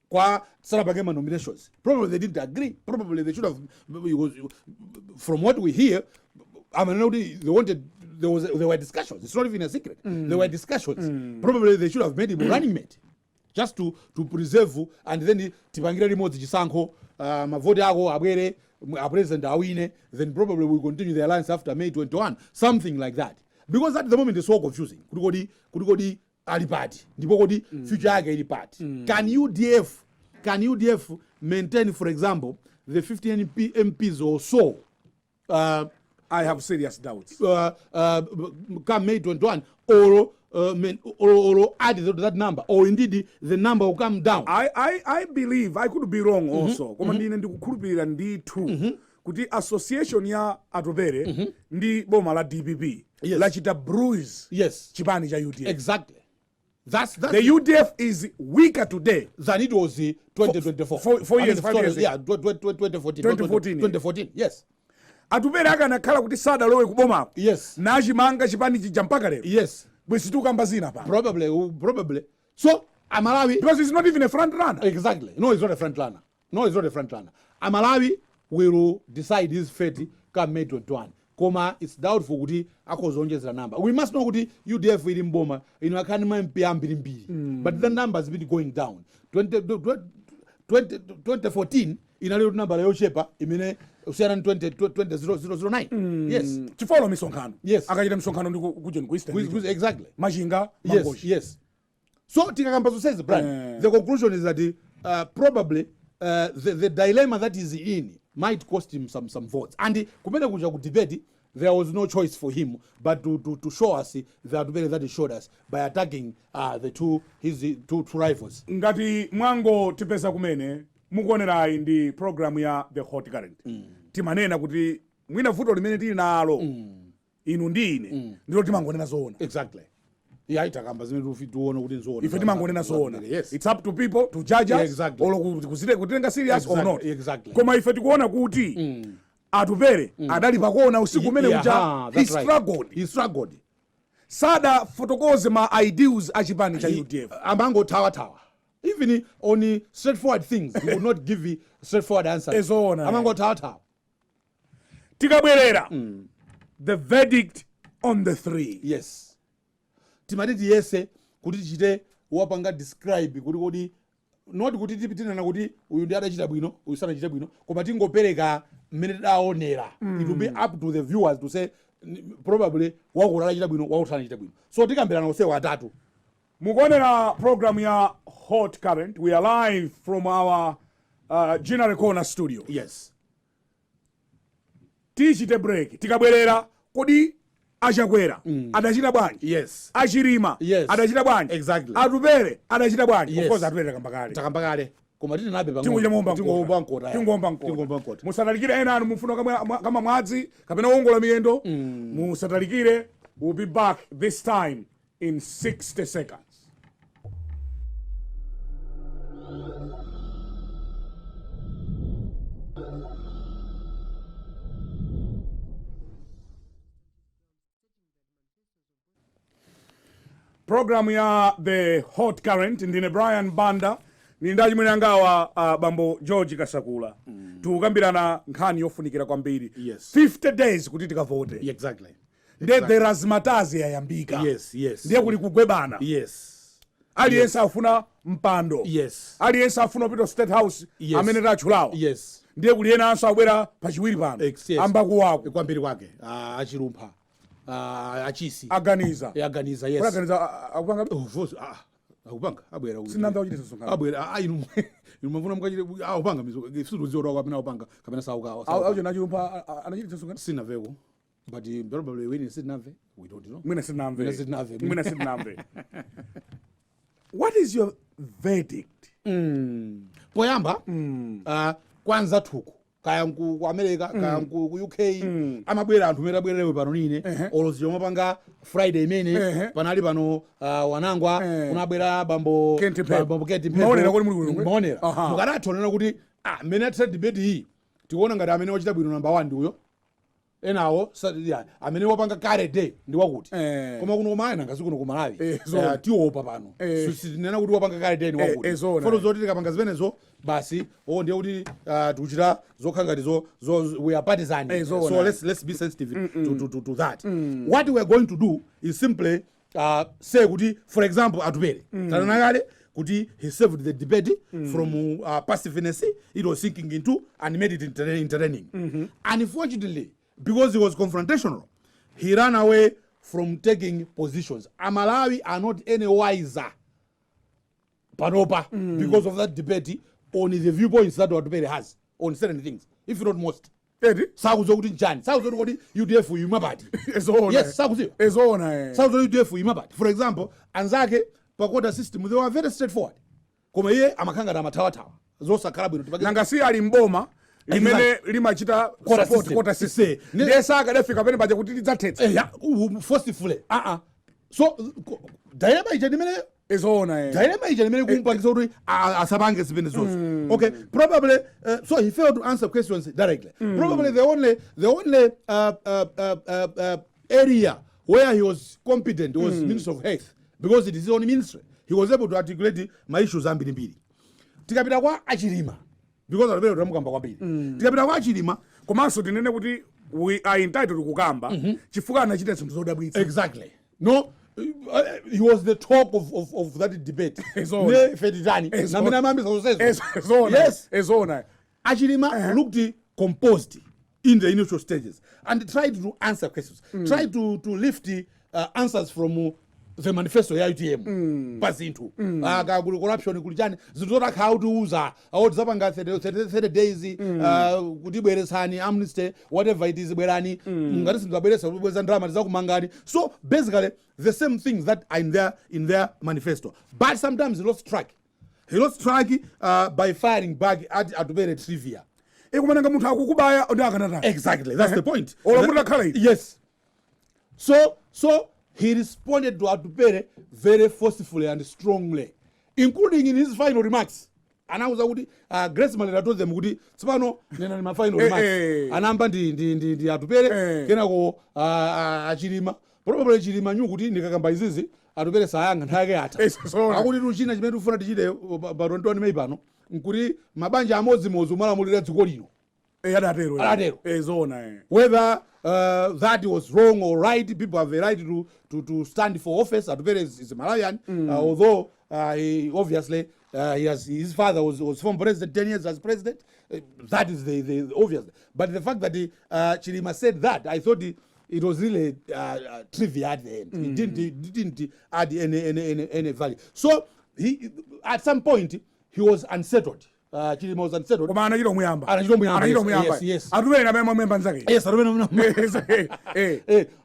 kwa Sarabagema nominations. Probably they didn't agree. Probably they should have. From what we hear, I mean, there were discussions. It's not even a secret. There were discussions. Probably they should have made him running mate, just to preserve and then tipangira remote chisankho mavoti ako abwere a president awine, then probably we'll continue the alliance after May 21, something like that. Because at the moment it's so confusing. Kudi alipati, ndipo kodi future yake ilipati. Can UDF maintain, for example, the 15 MPs or so? I have serious doubts. Come May 21, or or add that number, or indeed the number will come down. I believe, I could be wrong also. Koma ndine ndikukhulupirira ndithu kuti association ya atupere ndi boma la DPP lachita bruise chipani cha UDF. Exactly. That's the UDF is weaker today than it was 2024. 4 years, 5 years. Yeah, 2014. Yes. Atupere akanakhala kuti sadalowe kubomako. Yes. Nachimanga chipani chija mpaka lero. Yes. Bwesitukamba zina pa. Probably. So Amalawi, because it's not even a front runner. Exactly. No, it's not a front runner. Amalawi will decide his fate come May 21. Koma it's doubtful kuti akozonjezera number. We must know kuti UDF ili mboma inakanima mpia mbili. But the number has been going down. 2014 inalio number ya Oshepa imene usiyana 2009. Yes. Chifolo misonkhano. Yes. Akachita misonkhano ndi kujeni ku Eastern. Exactly. Machinga mangoshi. Yes. So Tikakambazo says, Brian, the conclusion is that probably the dilemma that is in might cost him some votes. And kumene kuja ku debate, there was no choice for him but to show us the advantage that he showed us by attacking his two rivals. Ngati mwango tipesa kumene mukuonera ndi program ya the hot current. Timanena kuti mwina vuto limene tili nalo inu ndi ine ndilo timangonena zoona. Exactly. Yeah, itakamba zimene tuona kuti nzoona. Ife timangonena zoona. It's up to people to judge us. Exactly. Or kutenga serious or not. Exactly. Koma ife tikuona kuti atupere adali pakuona usiku umene uja he struggled. Sada fotokoze ma ideals achipani cha UDF. Amango tawa. Even on straightforward things, he would not give you straightforward answers. Amango tawa. Tikabwerera. The verdict on the 3. Yes. Timatiti yese kuti tichite wapanga describe kuti not kuti tipitina kuti uyu ndi adachita bwino uyu sanachita bwino koma tingopereka mmene tidaonera. It will be up to the viewers to say probably wakuti adachita bwino wakuti sanachita bwino. So tikambirana onsewo atatu. Mukuonera program ya Hot Current. We are live from our General Corner studio. Yes. Tichite break. Tikabwerera kodi achakwera adachita bwanji. Yes. Achirima adachita bwanji. Exactly. Atupere adachita bwanji. Yes. Of course atupere takamba kale. Koma titi nabe tingomba nkota. Musatalikire ena anu mufuna kama mwadzi kapena wongola miyendo. Musatalikire. We'll be back this time in 60 seconds. Program ya the Hot Current ndine Brian Banda nindaji mwenangawa bambo George Kasakula. Tukambirana nkhani yofunikira kwambiri. Yes. 50 days kuti tikavote. Exactly. The razmatazi yayambika. Yes. Ndiye kuli kugwebana. Yes. Aliyense afuna mpando. Yes. Aliyense afuna pito State House. Amene tachulawa. Yes. Ndiye kuli ena anso abwera pachiwiri pano. Yes. Ambaku wako. Kwambiri kwake. Achirumpha. Achisi. Aganiza. Yes. Aganiza akupanga. Akupanga. Abwera. Sinanda uchite sosonga. Abwera. Inu mafuna mukachite akupanga mizo. Ifisudu zero kapena akupanga kapena sauka. Aujo nachirumpa anachite sosonga. Sina veko. But probably when it's not we don't know. Mwina sinamve. What is your verdict? Poyamba, kwanza thuku. Kaya ku America, kaya ku UK, amabwera anthu mera bwerere pano nine, oloziyo mapanga Friday imene, panali pano wanangwa, unabwera bambo Kenti Maonera kuli muli Maonera. Mukanathonera kuti mene atsa debate hii, tikuona ngati amene wachita bwino number 1 ndi uyo. Enawo amene wapanga kale day ndi wakuti koma kuno kumayana ngazi kuno kumalawi tiopa pano sinena kuti wapanga kale day ndi wakuti foto zoti tikapanga zimenezo basi ndiye kuti tikuchita zokhangati we are partisan so let's be sensitive to that. What we are going to do is simply say kuti for example atupere tanana kale kuti he saved the debate from passiveness it was sinking into and made it entertaining. Unfortunately, because he was confrontational, he ran away from taking positions. Amalawi are not any wiser panopa because of that debate on the viewpoints that Watupere has on certain things, if not most. sakuziwa kuti njani sakuziwa kuti UDF imapati yes sakuziwa sakuziwa UDF imapati for example anzake pa quota system they were very straightforward koma iye amakhanga amathawathawa zosakhala bwino nanga si ali mboma limene limachita support quota system ndiye saka dafika pene paja kuti lidzathetsa forcefully so dilemma ija limene dilemma ija limene kumpangisa kuti asapange zimene zonse okay probably so he failed to answer questions directly probably the only area where he was competent was Minister of Health because it is his own ministry he was able to articulate my issues ambirimbiri tikapita kwa Achilima because alipero ramukamba kwambiri tikapita kwa Achilima komanso tinene kuti we are entitled kukamba chifukwa anachita zinthu zodabwitsa exactly no he was the talk of that debate ne feditani na mina mambisa zosezo yes Achilima looked composed in the initial stages and tried to answer questions tried to lift the answers from the manifesto ya UTM pazintu akagulu corruption kulijani zintozota khautuza awoti zapanga 30 days kuti bweresani amnesty whatever it is bwerani ngati singabweresa kubweza drama zakumangani so basically the same things that are in their manifesto but sometimes he lost track by firing back at Atubere trivia ekumananga munthu akukubaya ndakanata exactly that's the point yes so he responded to Atupere very forcefully and strongly, including in his final remarks. Anauza kuti Grace Malera told them kuti tsopano nena my final remarks. Anamba ndi Atupere kenako Achilima. Probably Achilima nyu kuti ndikakamba izizi Atupere sayanga nthawi ata. Akuti tuchina chimene tufuna tichite baronto ni meipano nkuti mabanja amodzi malamulira dziko lino. Adatero. Whether that was wrong or right, people have a right to stand for office. Atupere is a Malawian, although he obviously his father was former president 10 years as president. That is the obvious. But the fact that Chilima said that, I thought it was really trivia at the end. It didn't add any value. So he at some point he was unsettled. Chilima was unsettled. Koma anachito muyamba. Yes. Atupere na memba nzake. Yes,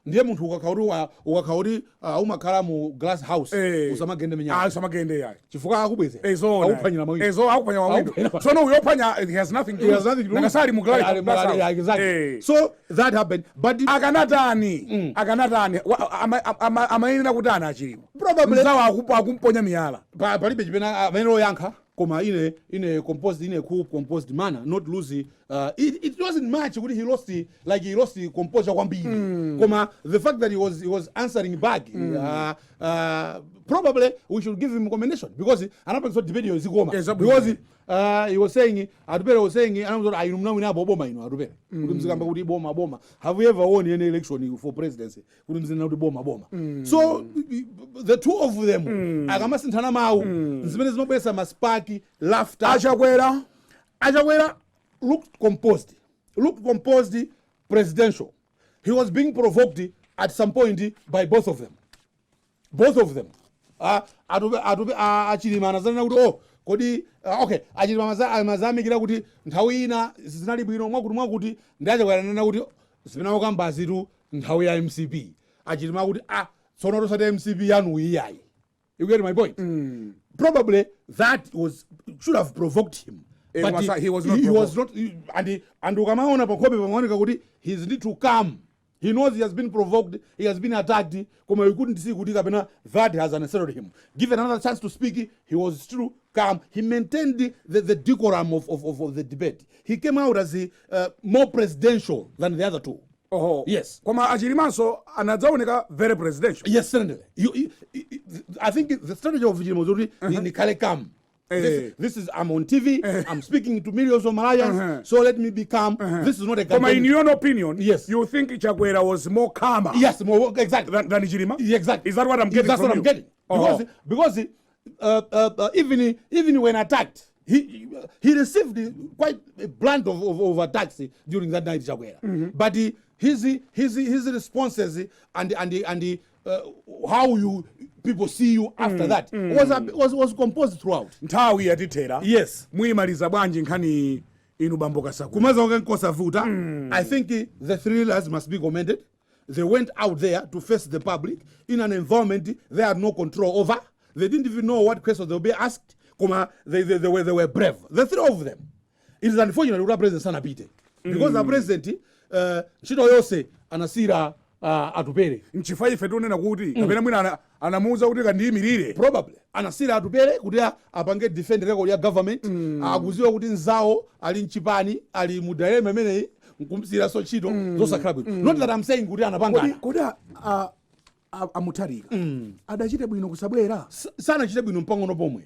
ndiye munthu ukakhauri umakhala mu glass house usamagende menyama. Usamagende yayi. Chifukwa akubweze. Akuphwanya mawindi. So no uyophwanya he has nothing to do. Nakasali mu glass house. Exactly. So that happened but akanatani amayenera kuti ana Achilima. Probably zawa akumponya miyala. Palibe chipena amenero yankha. Koma in a cool composed manner, not losing. It wasn't much. He lost the composure kwambiri. Koma the fact that he was answering back. Probably we should give him commendation because anapanga so debate is goma. Because he was saying, Atupere was saying, ayinumna boma ino Atupere. Kulimzikamba kuti boma. Have we ever won any election for presidency? Kulimzina kuti boma. So the two of them, akamasinthana mawu, zimene zimabwesa maspaki, laughter. Achakwera looked composed, presidential. He was being provoked at some point by both of them. Achilima anazana kuti kodi okay Achilima amazamikira kuti nthawi ina zinali bwino mwakuti ndachakwera nana kuti zimene okamba zitu nthawi ya MCP Achilima kuti tsono tosati MCP yanu iyayi. You get my point? Probably that should have provoked him. But he was not and ukamaona pakhope pamaoneka kuti he need to calm. He knows he has been provoked, he has been attacked. Koma you couldn't see kuti kapena that has unsettled him. Given another chance to speak, he was still calm. He maintained the decorum of the debate. He came out as more presidential than the other two. Yes. Koma Achilimanso anadzaoneka very presidential. Yes, certainly. I think the strategy of Achilima was already in kale calm. This is I'm on TV. I'm speaking to millions of Malawians. So let me be calm. This is not a campaign. In your opinion, yes, you think Chakwera was more calmer? Yes, more exactly than Achilima. Exactly. Is that what I'm getting? That's what I'm getting. Because even when attacked, he received quite a blunt of attacks during that night, Chakwera. But his responses and how people see you after that was composed throughout. Nthawi yatithera. Yes. Muyimaliza bwanji nkhani inu bambo Kasakula kumaza nkosavuta. I think the thrillers must be commended. They went out there to face the public in an environment they had no control over. They didn't even know what questions they would be asked. They were brave. The three of them. It is unfortunate that President Sanapite. Because the President, Chito Yose, anasira atupere. Nchifai fetune na kuti, kapena mwina anamuza kuti kandiyimirire. Probably. Anasira atupere, kuti apange defend record ya government, akuziwa kuti nzawo, ali nchipani, ali mudare memene, nkumsira so Chito, zosa krabi. Not that I'm saying kuti anapangana. Kuti amutarika. Adachite bwino kusabwera. Sana chite bwino mpangono pomwe.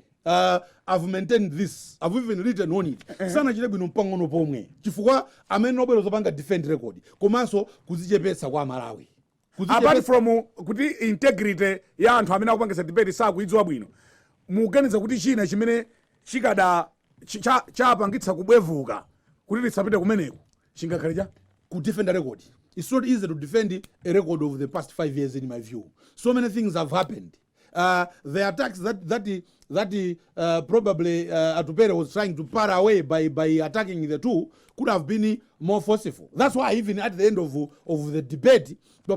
I've maintained this. I've even written on it. Sana chite bwino mpangono pomwe. Chifukwa amene nobelo zopanga defend record. Komanso kuzichepetsa kwa Malawi. Apart from kuti integrity ya anthu amene akupangisa debate sakuidziwa bwino. Muganiza kuti china chimene chikada chapangitsa kubwevuka kuti lisapite kumeneko. Chingakhale cha ku defend a record. It's not easy to defend a record of the past 5 years in my view. So many things have happened. The attacks that probably Atupere was trying to par away by attacking the two could have been more forceful. That's why even at the end of the debate, I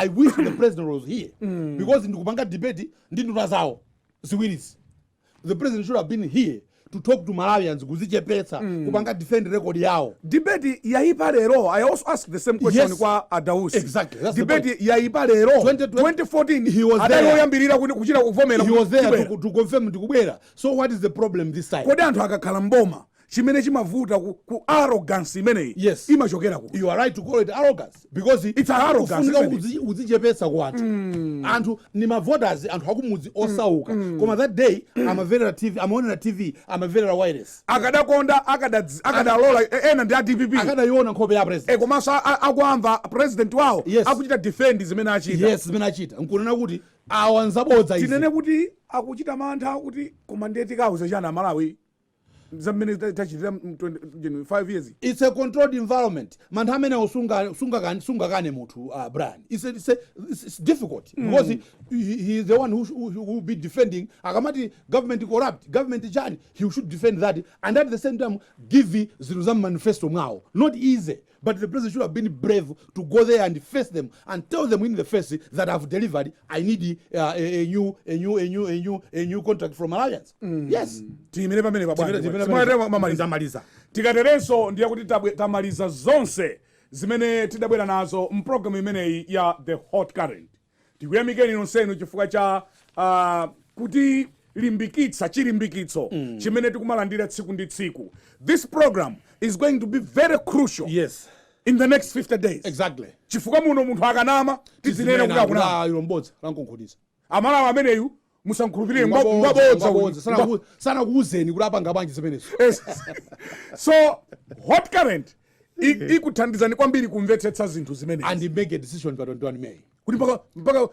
wish the president was here. Because in the debate, the president should have been here to talk to Malawians kuzichepetsa kupanga defend record yao. Debate yaipa lero. I also asked the same question kwa Adausi. Exactly. That's debate yaipa lero. 2014 he was there. He was there to confirm kubwera. So what is the problem this time? Kodi anthu akakhala mboma chimene chimavuta ku arrogance imene. Yes. Imachokera ku. You are right to call it arrogance because it's arrogance. Uzichepetsa kwa anthu. Anthu ni ma voters anthu hakumudzi osauka. Koma that day I'm on a TV, I'm a very wireless. Akadakonda akadalola ena ndi DPP. Akadaiona nkhope ya president. Komanso akwamva president wawo akuchita defend zimene achita. Yes, zimene achita. Nkunena kuti awanzabodza izi. Tinene kuti akuchita mantha kuti komandeti kauze chana Malawi. 5 years. It's a controlled environment. Man, how many sunga kane mutu, Brian? It's difficult because he is the one who will be defending. Akamati government corrupt, government jani. He should defend that, and at the same time give the Ziruzam manifesto now. Not easy, but the president should have been brave to go there and face them and tell them in the face that I've delivered. I need a new contract from Alliance. Yes. Maliza. Tikaterenso ndiye kuti tamaliza zonse zimene tidabwera nazo mprogram imeneyi ya The Hot Current. Tikuyamikeni nonsenu chifukwa cha kuti chilimbikitso chimene tikumalandira tsiku ndi tsiku. This program is going to be very crucial. Yes. In the next 50 days. Exactly. Chifukwa muno munthu akanama tizinene kuti akuna. Ilombodza lankonkhulisa. Amalawa ameneyu musankhulupirire ngwabodza sana kuuzeni kuti apanga bwanji zimenezo. So Hot Current ikuthandizani kwambiri kumvetsetsa zinthu zimene and make a decision by 21 May. Kuti mpaka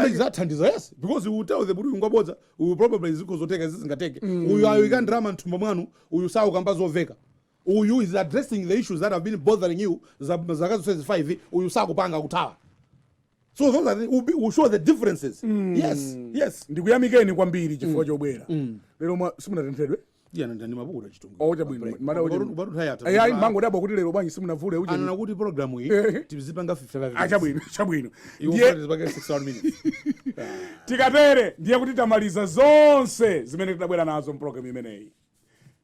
izathandiza, yes, because you will tell them kuti ngwabodza uyu probably zikozoteka zizingateke uyu ayikandirama mthumba mwanu uyu saukamba zoveka uyu is addressing the issues that have been bothering you zakazo 5 uyu sakupanga kuthawa. So those are will show the differences. Yes. Ndikuyamikeni kwambiri chifukwa chobwera. Lero simunatenthedwe? Ndani mabuda chitungu. Ocha bwino. Ayi mango dabo kuti lero bwanji simunavule uje. Ana kuti program iyi tizipanga 55. Acha bwino. Ndiye tizipanga 6 minutes. Tikatere ndiye kuti tamaliza zonse zimene tidabwera nazo mprogram imeneyi.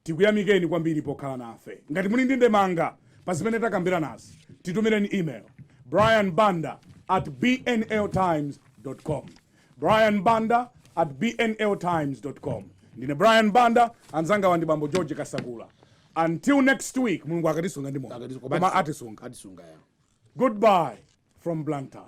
Tikuyamikeni kwambiri pokhala nafe. Ngati muli ndi ndemanga pa zimene takambira nazo, titumireni email brianbanda@bnltimes.com. brianbanda@bnltimes.com. Ndine Brian Banda, anzanga wandi bambo George Kasakula. Until next week, Mulungu akatisunga ndimo. Koma atisunga. Goodbye from Blantyre.